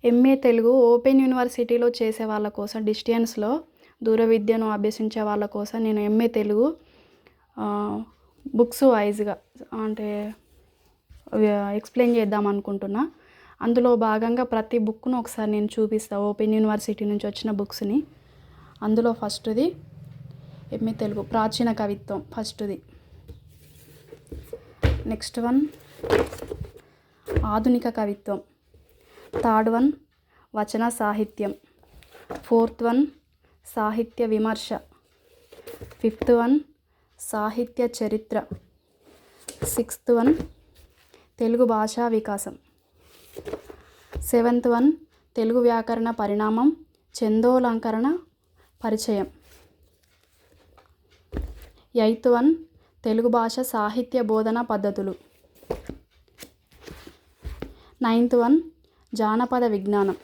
MA Telugu open యూనివర్సిటీలో చేసే వాళ్ళ కోసం, డిస్టెన్స్లో దూర విద్యను అభ్యసించే వాళ్ళ కోసం నేను ఎంఏ తెలుగు బుక్స్ వైజ్గా అంటే ఎక్స్ప్లెయిన్ చేద్దాం అనుకుంటున్నా. అందులో భాగంగా ప్రతి బుక్ను ఒకసారి నేను చూపిస్తాను, ఓపెన్ యూనివర్సిటీ నుంచి వచ్చిన బుక్స్ని. అందులో ఫస్ట్ది ఎంఏ తెలుగు ప్రాచీన కవిత్వం ఫస్ట్ది. నెక్స్ట్ వన్ ఆధునిక కవిత్వం. థర్డ్ వన్ వచన సాహిత్యం. ఫోర్త్ వన్ సాహిత్య విమర్శ. ఫిఫ్త్ వన్ సాహిత్య చరిత్ర. సిక్స్త్ వన్ తెలుగు భాషా వికాసం. సెవెంత్ వన్ తెలుగు వ్యాకరణ పరిణామం, ఛందోలంకరణ పరిచయం. ఎయిత్ వన్ తెలుగు భాష సాహిత్య బోధన పద్ధతులు. నైన్త్ వన్ జానపద విజ్ఞానం.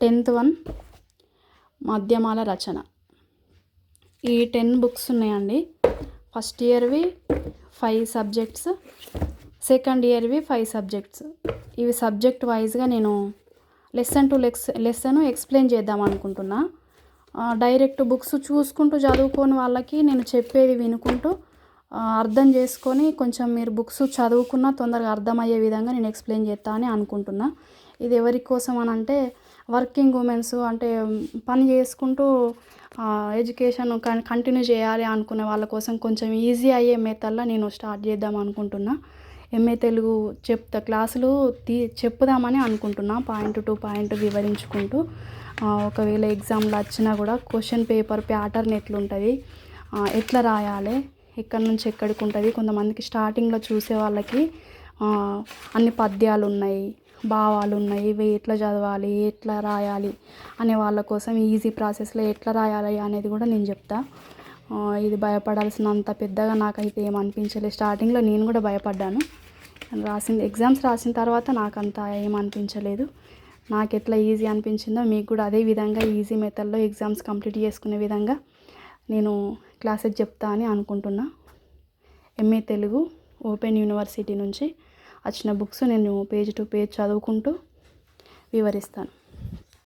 10th వన్ మాధ్యమాల రచన. ఈ 10 బుక్స్ ఉన్నాయండి. ఫస్ట్ ఇయర్వి 5 సబ్జెక్ట్స్, సెకండ్ ఇయర్వి 5 సబ్జెక్ట్స్. ఇవి సబ్జెక్ట్ వైజ్గా నేను లెసన్ టు లెసన్ ఎక్స్ప్లెయిన్ చేద్దాం అనుకుంటున్నా. డైరెక్ట్ బుక్స్ చూసుకుంటూ చదువుకోని వాళ్ళకి నేను చెప్పేది వినుకుంటూ అర్థం చేసుకొని కొంచెం మీరు బుక్స్ చదువుకున్నా తొందరగా అర్థమయ్యే విధంగా నేను ఎక్స్ప్లెయిన్ చేస్తా అని అనుకుంటున్నా. ఇది ఎవరి కోసం అని అంటే వర్కింగ్ ఉమెన్స్, అంటే పని చేసుకుంటూ ఎడ్యుకేషన్ కంటిన్యూ చేయాలి అనుకునే వాళ్ళ కోసం కొంచెం ఈజీ అయ్యే మెథడ్లో నేను స్టార్ట్ చేద్దాం అనుకుంటున్నా. ఎంఏ తెలుగు క్లాసులు చెప్పుదామని అనుకుంటున్నా, పాయింట్ టు పాయింట్ వివరించుకుంటూ. ఒకవేళ ఎగ్జామ్లో వచ్చినా కూడా క్వశ్చన్ పేపర్ ప్యాటర్న్ ఎట్లుంటుంది, ఎట్లా రాయాలి, ఎక్కడి నుంచి ఎక్కడికి ఉంటుంది. కొంతమందికి స్టార్టింగ్లో చూసే వాళ్ళకి అన్ని పద్యాలు ఉన్నాయి, భావాలు ఉన్నాయి, ఇవి ఎట్లా చదవాలి, ఎట్లా రాయాలి అనే వాళ్ళ కోసం ఈజీ ప్రాసెస్లో ఎట్లా రాయాలి అనేది కూడా నేను చెప్తా. ఇది భయపడాల్సినంత పెద్దగా నాకైతే ఏమనిపించలేదు. స్టార్టింగ్లో నేను కూడా భయపడ్డాను. ఎగ్జామ్స్ రాసిన తర్వాత నాకంత ఏమనిపించలేదు. నాకు ఎట్లా ఈజీ అనిపించిందో మీకు కూడా అదే విధంగా ఈజీ మెథడ్లో ఎగ్జామ్స్ కంప్లీట్ చేసుకునే విధంగా నేను క్లాసెస్ చెప్తా అని అనుకుంటున్నా. ఎంఏ తెలుగు ఓపెన్ యూనివర్సిటీ నుంచి వచ్చిన బుక్స్ నేను పేజ్ టు పేజ్ చదువుకుంటూ వివరిస్తాను.